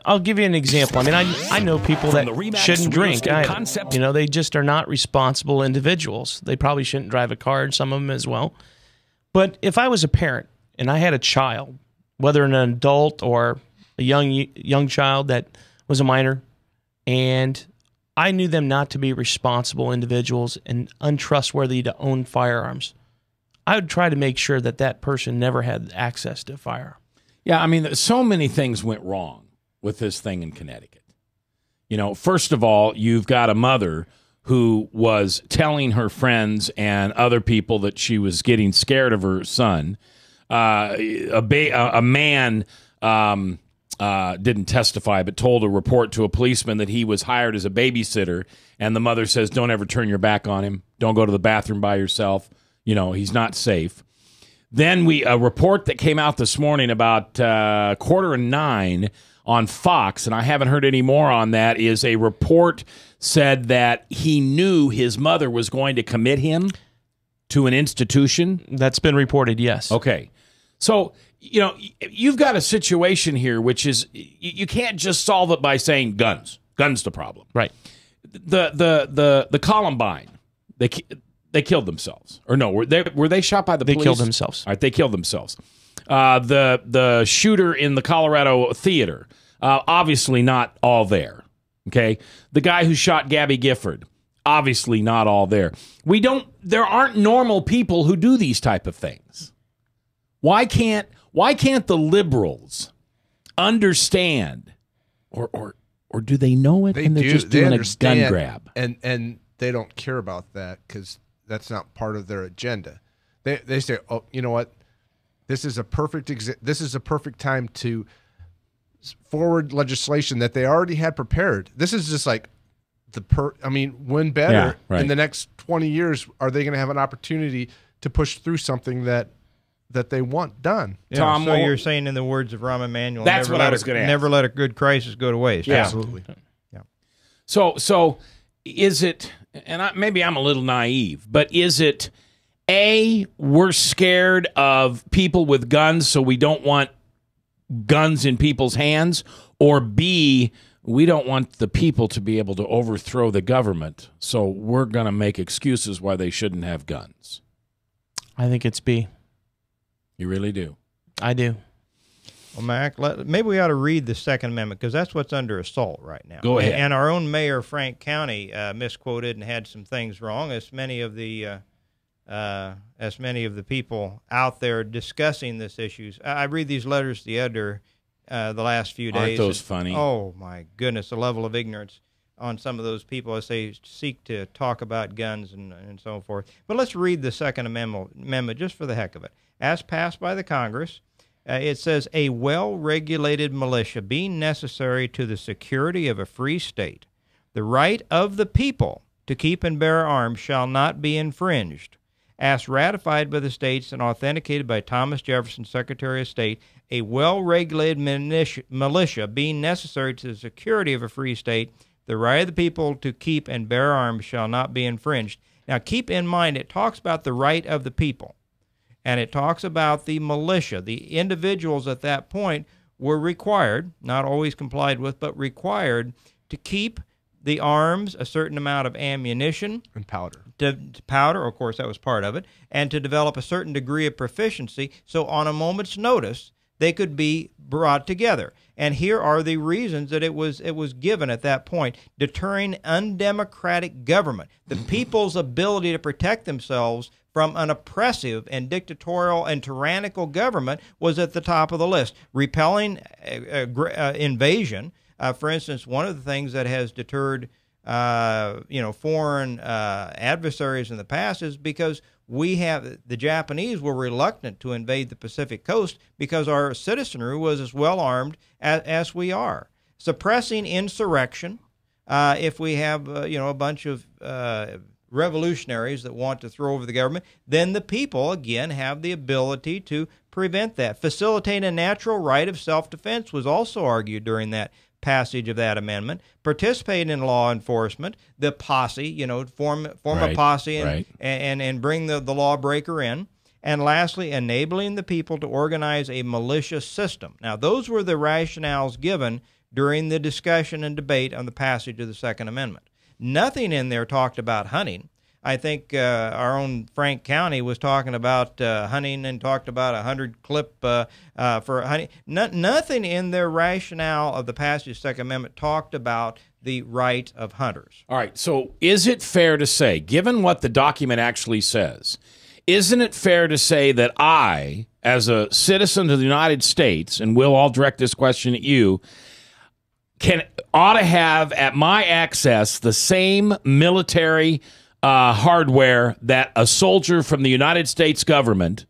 Speaker 5: I'll give you an example. I mean, I know people that shouldn't drink either. They just are not responsible individuals. They probably shouldn't drive a car, and some of them as well. But if I was a parent and I had a child, whether an adult or a young child that was a minor, and I knew them not to be responsible individuals and untrustworthy to own firearms, I would try to make sure that that person never had access to a firearm.
Speaker 1: Yeah, I mean, so many things went wrong with this thing in Connecticut. First of all, you've got a mother who was telling her friends and other people that she was getting scared of her son. A man didn't testify, but told a report to a policeman that he was hired as a babysitter, and the mother says, don't ever turn your back on him. Don't go to the bathroom by yourself. He's not safe. Then a report that came out this morning about 8:45 on Fox, and I haven't heard any more on that, is a report said that he knew his mother was going to commit him to an institution.
Speaker 5: That's been reported, yes.
Speaker 1: Okay. So, you've got a situation here which is, you can't just solve it by saying guns. Guns the problem.
Speaker 5: Right.
Speaker 1: The Columbine, they killed themselves. Or no, were they shot by the police?
Speaker 5: They killed themselves.
Speaker 1: All right, they killed themselves. The shooter in the Colorado theater, obviously not all there. Okay? The guy who shot Gabby Gifford, obviously not all there. There aren't normal people who do these type of things. Why can't the liberals understand, or do they know it and they're just doing a gun grab?
Speaker 6: And they don't care about that because that's not part of their agenda. They say, oh, you know what? This is a perfect time to forward legislation that they already had prepared. This is just like when better.
Speaker 1: Yeah, right.
Speaker 6: In the next 20 years, are they going to have an opportunity to push through something that they want done?
Speaker 8: Yeah, Tom, so you're saying, in the words of Rahm Emanuel,
Speaker 1: that's what I was going to ask.
Speaker 8: Never let a good crisis go to waste.
Speaker 1: Yeah.
Speaker 6: Absolutely.
Speaker 8: Yeah.
Speaker 1: So is it, and maybe I'm a little naive, but is it, A, we're scared of people with guns, so we don't want guns in people's hands, or B, we don't want the people to be able to overthrow the government, so we're going to make excuses why they shouldn't have guns?
Speaker 5: I think it's B.
Speaker 1: You really do?
Speaker 5: I do.
Speaker 8: Well, Mac, maybe we ought to read the Second Amendment, because that's what's under assault right now.
Speaker 1: Go ahead.
Speaker 8: And our own mayor, Frank County, misquoted and had some things wrong, as many of the people out there discussing this issues. I read these letters to the editor the last few days.
Speaker 1: Aren't those funny?
Speaker 8: Oh, my goodness, the level of ignorance on some of those people as they seek to talk about guns and so forth. But let's read the Second Amendment just for the heck of it. As passed by the Congress, it says, a well-regulated militia being necessary to the security of a free state, the right of the people to keep and bear arms shall not be infringed. As ratified by the states and authenticated by Thomas Jefferson, Secretary of State, a well-regulated militia being necessary to the security of a free state, the right of the people to keep and bear arms shall not be infringed. Now, keep in mind, it talks about the right of the people, and it talks about the militia. The individuals at that point were required, not always complied with, but required to keep the arms, a certain amount of ammunition.
Speaker 6: And powder.
Speaker 8: To powder, of course, that was part of it, and to develop a certain degree of proficiency, so on a moment's notice, they could be brought together. And here are the reasons that it was given at that point: deterring undemocratic government, the people's ability to protect themselves from an oppressive and dictatorial and tyrannical government was at the top of the list. Repelling invasion, for instance, one of the things that has deterred foreign adversaries in the past is because the Japanese were reluctant to invade the Pacific coast because our citizenry was as well armed as we are. Suppressing insurrection, if we have a bunch of revolutionaries that want to throw over the government, then the people again have the ability to prevent that. Facilitate a natural right of self-defense was also argued during that passage of that amendment. Participate in law enforcement, the posse, form a posse and bring the lawbreaker in. And lastly, enabling the people to organize a militia system. Now, those were the rationales given during the discussion and debate on the passage of the Second Amendment. Nothing in there talked about hunting. I think our own Frank County was talking about hunting and talked about a 100 clip for hunting. Nothing in their rationale of the passage of the Second Amendment talked about the right of hunters.
Speaker 1: All right, so is it fair to say, given what the document actually says, isn't it fair to say that I, as a citizen of the United States, and we'll all direct this question at you, ought to have at my access the same military hardware that a soldier from the United States government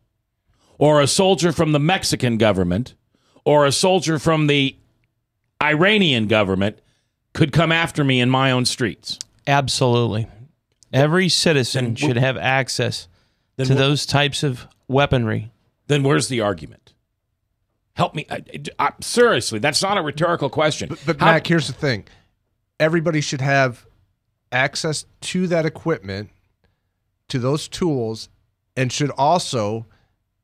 Speaker 1: or a soldier from the Mexican government or a soldier from the Iranian government could come after me in my own streets?
Speaker 5: Absolutely. Every citizen should have access to those types of weaponry.
Speaker 1: Then where's the argument? Help me. Seriously, that's not a rhetorical question.
Speaker 6: But Mac, here's the thing. Everybody should have access to that equipment, to those tools, and should also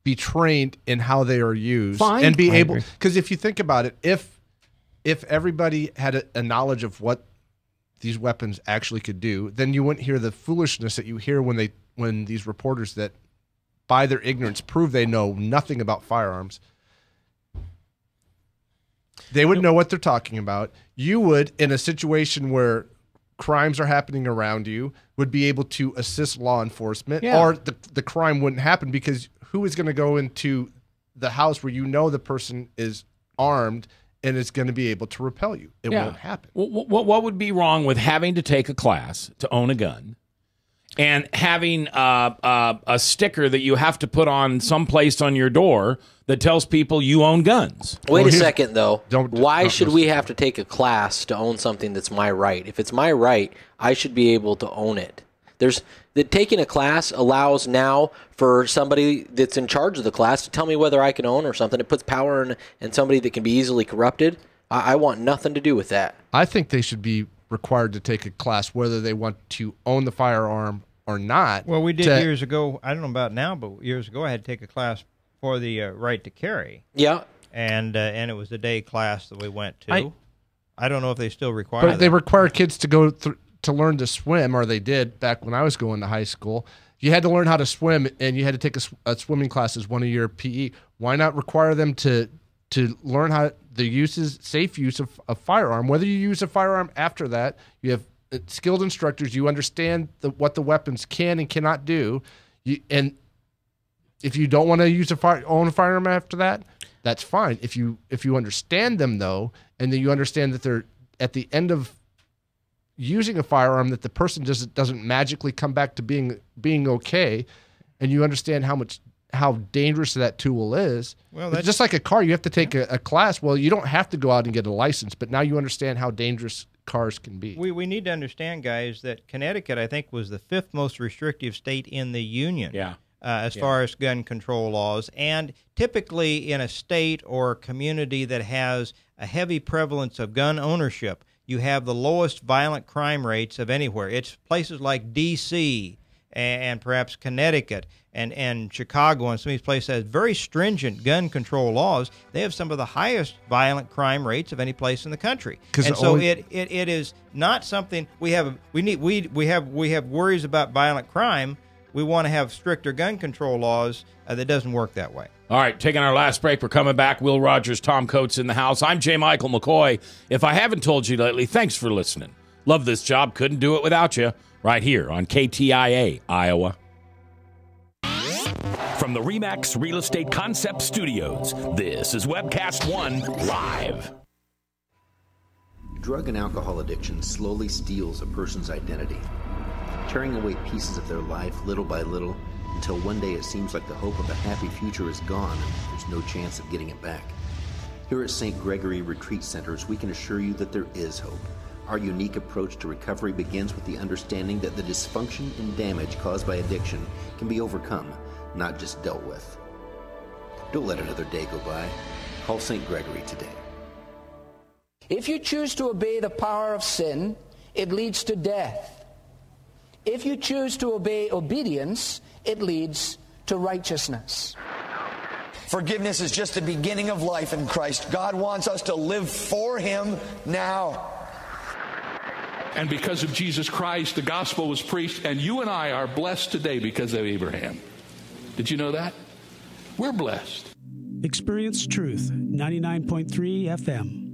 Speaker 6: be trained in how they are used.
Speaker 1: Fine.
Speaker 6: And be able, because if you think about it, if everybody had a knowledge of what these weapons actually could do, then you wouldn't hear the foolishness that you hear when these reporters that by their ignorance prove they know nothing about firearms. They would know what they're talking about. You would, in a situation where crimes are happening around you, would be able to assist law enforcement, or the crime wouldn't happen, because who is going to go into the house where you know the person is armed and is going to be able to repel you? It won't happen.
Speaker 1: What would be wrong with having to take a class to own a gun and having a sticker that you have to put on someplace on your door that tells people you own guns?
Speaker 7: Wait a second, though. Why should we have to take a class to own something that's my right? If it's my right, I should be able to own it. Taking a class allows now for somebody that's in charge of the class to tell me whether I can own or something. It puts power in somebody that can be easily corrupted. I want nothing to do with that.
Speaker 6: I think they should be required to take a class whether they want to own the firearm or not.
Speaker 8: Well, we did years ago. I don't know about now, but years ago I had to take a class for the right to carry.
Speaker 7: Yeah.
Speaker 8: And it was a day class that we went to. I don't know if they still require
Speaker 6: But they require kids to go to learn to swim, or they did back when I was going to high school. You had to learn how to swim, and you had to take a swimming class as one of your PE. Why not require them to learn how safe use of a firearm? Whether you use a firearm after that, you have skilled instructors. You understand what the weapons can and cannot do. And if you don't want to own a firearm after that, that's fine. If you understand them, though, and then you understand that they're at the end of using a firearm, that the person doesn't magically come back to being okay, and you understand how dangerous that tool is. Well, that's just like a car. You have to take a class. Well, you don't have to go out and get a license, but now you understand how dangerous cars can be.
Speaker 8: We need to understand, guys, that Connecticut, I think, was the 5th most restrictive state in the union.
Speaker 1: Yeah.
Speaker 8: As far as gun control laws. And typically in a state or community that has a heavy prevalence of gun ownership, you have the lowest violent crime rates of anywhere. It's places like D.C. and perhaps Connecticut and Chicago and some of these places that have very stringent gun control laws. They have some of the highest violent crime rates of any place in the country. And so it is not something we have worries about violent crime. We want to have stricter gun control laws. That doesn't work that way.
Speaker 1: All right, taking our last break. We're coming back. Will Rogers, Tom Coates in the house. I'm J. Michael McCoy. If I haven't told you lately, thanks for listening. Love this job. Couldn't do it without you. Right here on KTIA, Iowa.
Speaker 3: From the RE/MAX Real Estate Concept Studios, this is Webcast One Live.
Speaker 14: Drug and alcohol addiction slowly steals a person's identity, tearing away pieces of their life little by little until one day it seems like the hope of a happy future is gone and there's no chance of getting it back. Here at St. Gregory Retreat Centers, we can assure you that there is hope. Our unique approach to recovery begins with the understanding that the dysfunction and damage caused by addiction can be overcome, not just dealt with. Don't let another day go by. Call St. Gregory today.
Speaker 16: If you choose to obey the power of sin, it leads to death. If you choose to obey obedience, it leads to righteousness.
Speaker 17: Forgiveness is just the beginning of life in Christ. God wants us to live for Him now.
Speaker 18: And because of Jesus Christ, the gospel was preached, and you and I are blessed today because of Abraham. Did you know that? We're blessed.
Speaker 19: Experience Truth, 99.3 FM.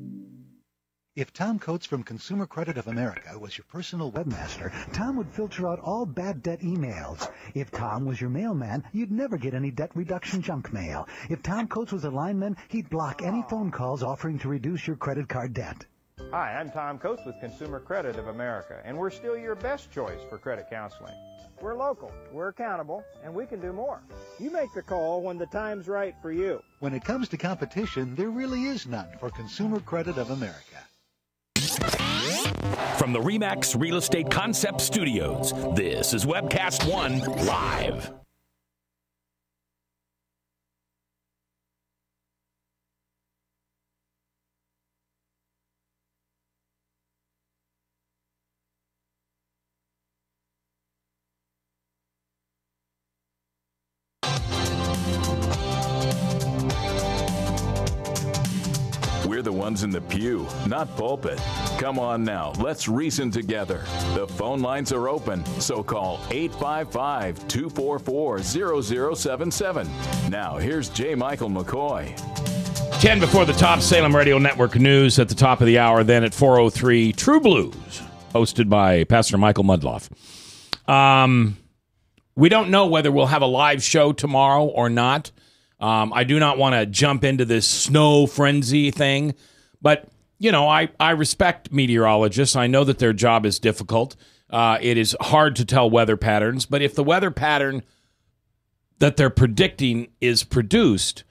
Speaker 20: If Tom Coates from Consumer Credit of America was your personal webmaster, Tom would filter out all bad debt emails. If Tom was your mailman, you'd never get any debt reduction junk mail. If Tom Coates was a lineman, he'd block any phone calls offering to reduce your credit card debt.
Speaker 21: Hi, I'm Tom Coates with Consumer Credit of America, and we're still your best choice for credit counseling. We're local, we're accountable, and we can do more. You make the call when the time's right for you.
Speaker 20: When it comes to competition, there really is none for Consumer Credit of America.
Speaker 3: From the RE/MAX Real Estate Concept Studios, this is Webcast One Live.
Speaker 4: We're the ones in the pew, not pulpit. Come on now, let's reason together. The phone lines are open, so call 855-244-0077. Now, here's J. Michael McCoy.
Speaker 1: 10 before the top, Salem Radio Network news at the top of the hour. Then at 4:03, True Blues, hosted by Pastor Michael Mudloff. We don't know whether we'll have a live show tomorrow or not. I do not want to jump into this snow frenzy thing, but, you know, I respect meteorologists. I know that their job is difficult. It is hard to tell weather patterns, but if the weather pattern that they're predicting is produced,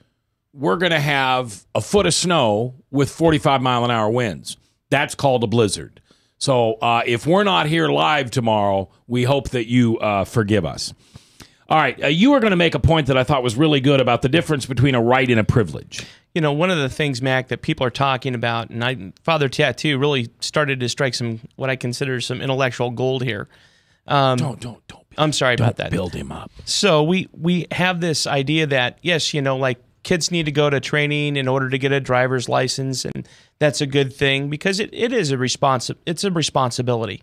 Speaker 1: we're going to have a foot of snow with 45-mile-an-hour winds. That's called a blizzard. So if we're not here live tomorrow, we hope that you forgive us. All right, you were going to make a point that I thought was really good about the difference between a right and a privilege.
Speaker 5: You know, one of the things, Mac, that people are talking about, and Father Tattoo really started to strike some, what I consider some intellectual gold here.
Speaker 1: Don't.
Speaker 5: I'm sorry about that.
Speaker 1: Build him up.
Speaker 5: So we have this idea that, yes, you know, like kids need to go to training in order to get a driver's license, and that's a good thing because it is it's a responsibility.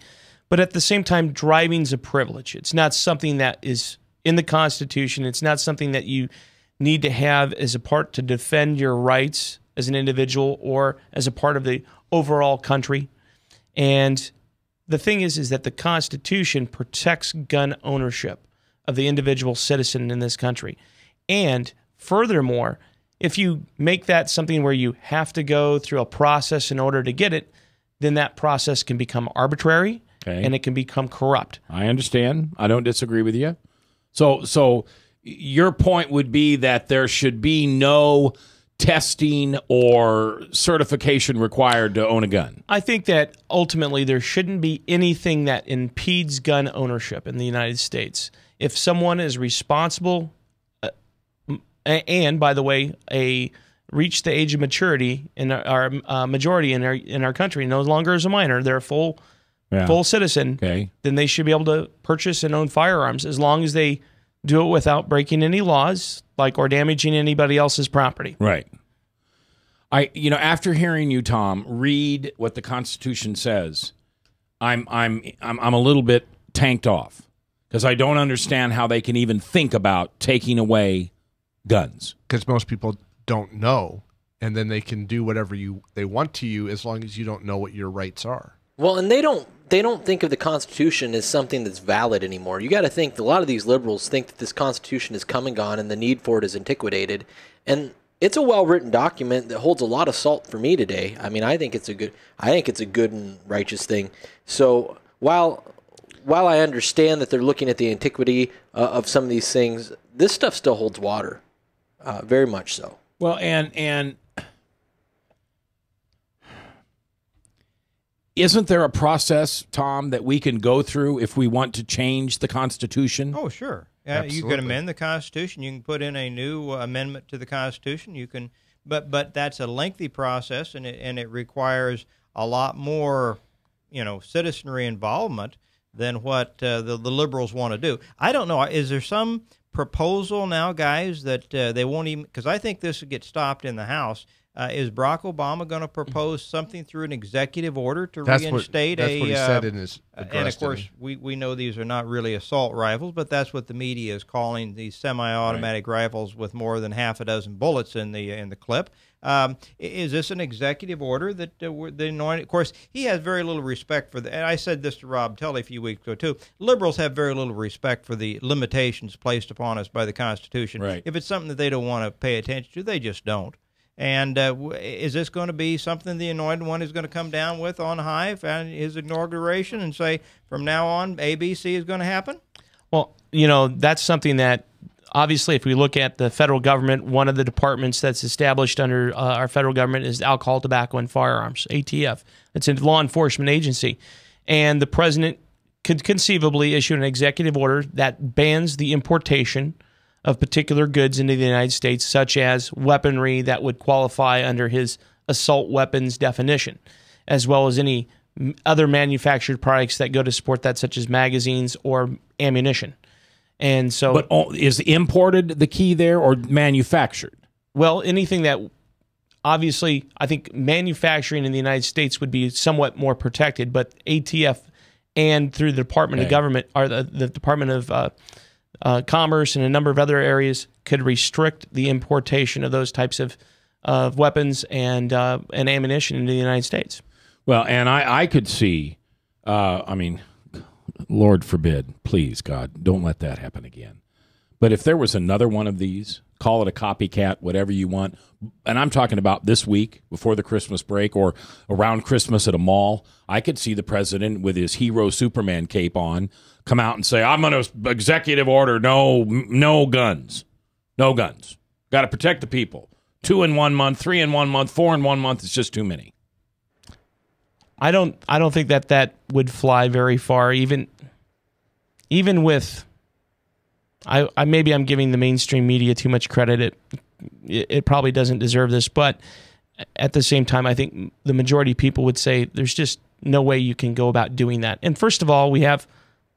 Speaker 5: But at the same time, driving's a privilege. It's not something that is in the Constitution. It's not something that you need to have as a part to defend your rights as an individual or as a part of the overall country. And the thing is that the Constitution protects gun ownership of the individual citizen in this country. And furthermore, if you make that something where you have to go through a process in order to get it, then that process can become arbitrary and it can become corrupt.
Speaker 1: I understand. I don't disagree with you. So your point would be that there should be no testing or certification required to own a gun.
Speaker 5: I think that ultimately there shouldn't be anything that impedes gun ownership in the United States. If someone is responsible, and by the way, reach the age of maturity in our majority in our country, no longer is a minor, they're a full citizen, then they should be able to purchase and own firearms as long as they do it without breaking any laws, or damaging anybody else's property.
Speaker 1: Right. After hearing you, Tom, read what the Constitution says, I'm a little bit tanked off because I don't understand how they can even think about taking away guns.
Speaker 6: Because most people don't know, and then they can do whatever they want to you as long as you don't know what your rights are.
Speaker 7: Well, and they don't think of the Constitution as something that's valid anymore. You got to think a lot of these liberals think that this Constitution is come and gone and the need for it is antiquated. And it's a well-written document that holds a lot of salt for me today. I mean, I think it's a good and righteous thing. So while I understand that they're looking at the antiquity of some of these things, this stuff still holds water, very much so.
Speaker 1: Well, and isn't there a process, Tom, that we can go through if we want to change the Constitution?
Speaker 8: Oh, sure. You can amend the Constitution. You can put in a new amendment to the Constitution. You can, but that's a lengthy process, and it requires a lot more, citizenry involvement than what the liberals want to do. I don't know. Is there some proposal now, guys, that they won't even? Because I think this would get stopped in the House. Is Barack Obama going to propose something through an executive order to reinstate
Speaker 6: that's what he said in his address.
Speaker 8: And of course, we know these are not really assault rifles, but that's what the media is calling these semi-automatic rifles with more than half a dozen bullets in the clip. Is this an executive order that the anointed? Of course, he has very little respect for the. And I said this to Rob Telley a few weeks ago too. Liberals have very little respect for the limitations placed upon us by the Constitution.
Speaker 1: Right.
Speaker 8: If it's something that they don't want to pay attention to, they just don't. And is this going to be something the Anointed One is going to come down with on high at his inauguration and say, from now on, ABC is going to happen?
Speaker 5: Well, that's something that, obviously, if we look at the federal government, one of the departments that's established under our federal government is Alcohol, Tobacco, and Firearms, ATF. It's a law enforcement agency. And the president could conceivably issue an executive order that bans the importation of particular goods into the United States, such as weaponry that would qualify under his assault weapons definition, as well as any other manufactured products that go to support that, such as magazines or ammunition. And so,
Speaker 1: but is imported the key there, or manufactured?
Speaker 5: Well, anything that, obviously, I think manufacturing in the United States would be somewhat more protected, but ATF and through the Department of Government, or the Department of Commerce and a number of other areas, could restrict the importation of those types of weapons and ammunition into the United States.
Speaker 1: Well, and I could see, Lord forbid, please, God, don't let that happen again. But if there was another one of these, call it a copycat, whatever you want, and I'm talking about this week, before the Christmas break, or around Christmas at a mall, I could see the president with his hero Superman cape on come out and say, I'm going to executive order, no guns. No guns. Got to protect the people. 2 in 1 month, 3 in 1 month, 4 in 1 month, it's just too many.
Speaker 5: I don't think that would fly very far, even with, maybe I'm giving the mainstream media too much credit. It probably doesn't deserve this, but at the same time, I think the majority of people would say there's just no way you can go about doing that. And first of all, we have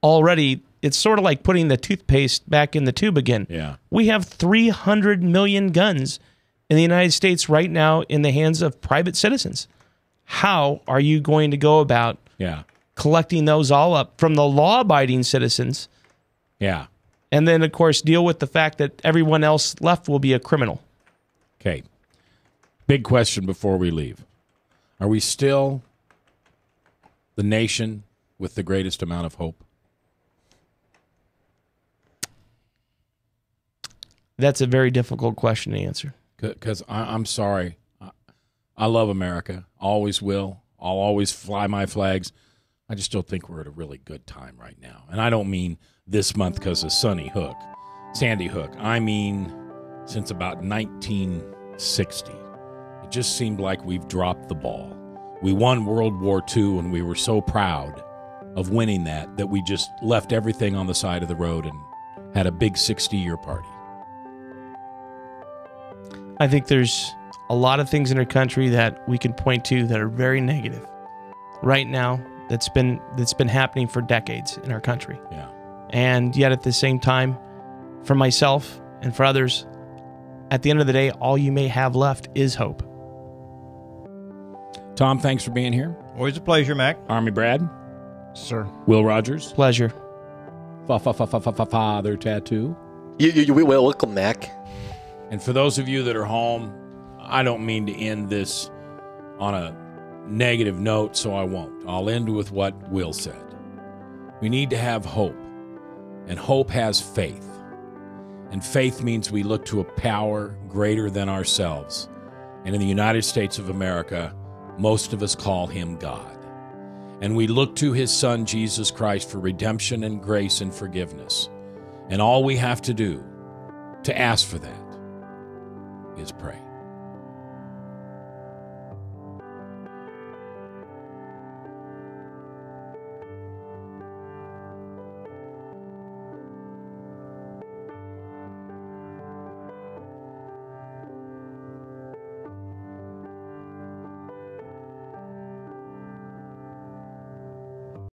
Speaker 5: already, it's sort of like putting the toothpaste back in the tube again.
Speaker 1: Yeah.
Speaker 5: We have 300 million guns in the United States right now in the hands of private citizens. How are you going to go about collecting those all up from the law-abiding citizens?
Speaker 1: Yeah.
Speaker 5: And then, of course, deal with the fact that everyone else left will be a criminal.
Speaker 1: Okay. Big question before we leave. Are we still the nation with the greatest amount of hope?
Speaker 5: That's a very difficult question to answer.
Speaker 1: Because I'm sorry. I love America. Always will. I'll always fly my flags. I just don't think we're at a really good time right now. And I don't mean this month because of Sandy Hook. I mean since about 1960. It just seemed like we've dropped the ball. We won World War II, and we were so proud of winning that we just left everything on the side of the road and had a big 60-year party.
Speaker 5: I think there's a lot of things in our country that we can point to that are very negative right now that's been happening for decades in our country.
Speaker 1: Yeah.
Speaker 5: And yet at the same time, for myself and for others, at the end of the day, all you may have left is hope.
Speaker 1: Tom, thanks for being here.
Speaker 8: Always a pleasure, Mac.
Speaker 1: Army Brad.
Speaker 6: Sir.
Speaker 1: Will Rogers.
Speaker 5: Pleasure.
Speaker 1: Father Tattoo.
Speaker 7: You welcome, Mac.
Speaker 1: And for those of you that are home, I don't mean to end this on a negative note, so I won't. I'll end with what Will said. We need to have hope, and hope has faith. And faith means we look to a power greater than ourselves. And in the United States of America, most of us call him God. And we look to his Son, Jesus Christ, for redemption and grace and forgiveness. And all we have to do to ask for that is pray.